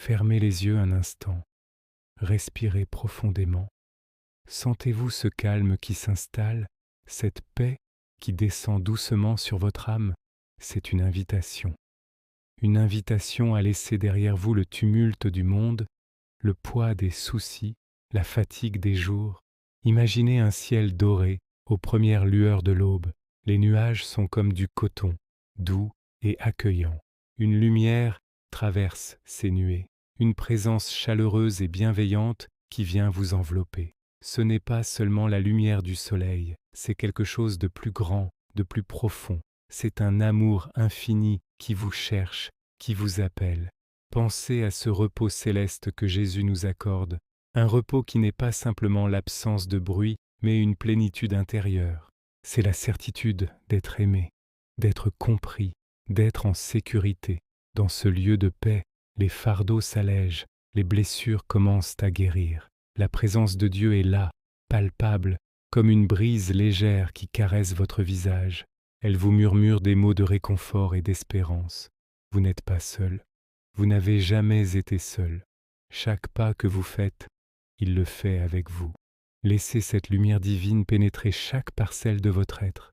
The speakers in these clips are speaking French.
Fermez les yeux un instant, respirez profondément. Sentez-vous ce calme qui s'installe, cette paix qui descend doucement sur votre âme? C'est une invitation à laisser derrière vous le tumulte du monde, le poids des soucis, la fatigue des jours. Imaginez un ciel doré aux premières lueurs de l'aube. Les nuages sont comme du coton, doux et accueillant. Une lumière traverse ces nuées, une présence chaleureuse et bienveillante qui vient vous envelopper. Ce n'est pas seulement la lumière du soleil, c'est quelque chose de plus grand, de plus profond. C'est un amour infini qui vous cherche, qui vous appelle. Pensez à ce repos céleste que Jésus nous accorde, un repos qui n'est pas simplement l'absence de bruit, mais une plénitude intérieure. C'est la certitude d'être aimé, d'être compris, d'être en sécurité. Dans ce lieu de paix, les fardeaux s'allègent, les blessures commencent à guérir. La présence de Dieu est là, palpable, comme une brise légère qui caresse votre visage. Elle vous murmure des mots de réconfort et d'espérance. Vous n'êtes pas seul. Vous n'avez jamais été seul. Chaque pas que vous faites, il le fait avec vous. Laissez cette lumière divine pénétrer chaque parcelle de votre être.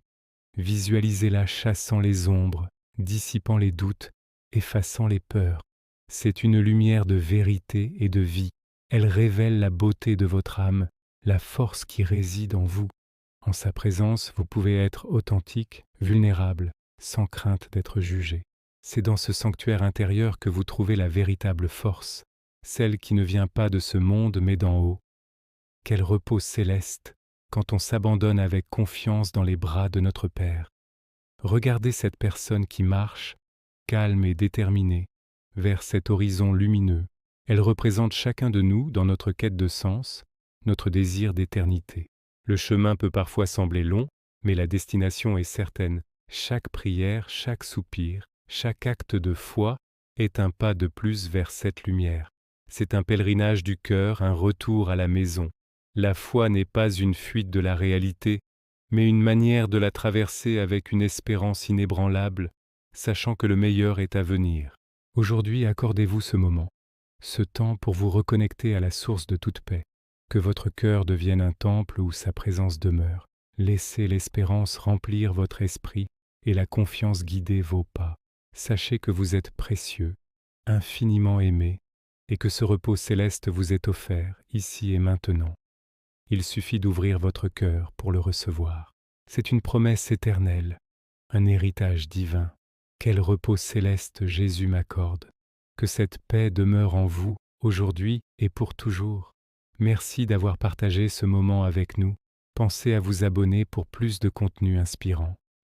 Visualisez-la chassant les ombres, dissipant les doutes, effaçant les peurs. C'est une lumière de vérité et de vie. Elle révèle la beauté de votre âme, la force qui réside en vous. En sa présence, vous pouvez être authentique, vulnérable, sans crainte d'être jugé. C'est dans ce sanctuaire intérieur que vous trouvez la véritable force, celle qui ne vient pas de ce monde mais d'en haut. Quel repos céleste quand on s'abandonne avec confiance dans les bras de notre Père. Regardez cette personne qui marche, calme et déterminée, vers cet horizon lumineux. Elle représente chacun de nous dans notre quête de sens, notre désir d'éternité. Le chemin peut parfois sembler long, mais la destination est certaine. Chaque prière, chaque soupir, chaque acte de foi est un pas de plus vers cette lumière. C'est un pèlerinage du cœur, un retour à la maison. La foi n'est pas une fuite de la réalité, mais une manière de la traverser avec une espérance inébranlable, sachant que le meilleur est à venir. Aujourd'hui, accordez-vous ce moment, ce temps pour vous reconnecter à la source de toute paix. Que votre cœur devienne un temple où sa présence demeure. Laissez l'espérance remplir votre esprit et la confiance guider vos pas. Sachez que vous êtes précieux, infiniment aimé, et que ce repos céleste vous est offert, ici et maintenant. Il suffit d'ouvrir votre cœur pour le recevoir. C'est une promesse éternelle, un héritage divin. Quel repos céleste Jésus m'accorde. Que cette paix demeure en vous, aujourd'hui et pour toujours. Merci d'avoir partagé ce moment avec nous. Pensez à vous abonner pour plus de contenu inspirant.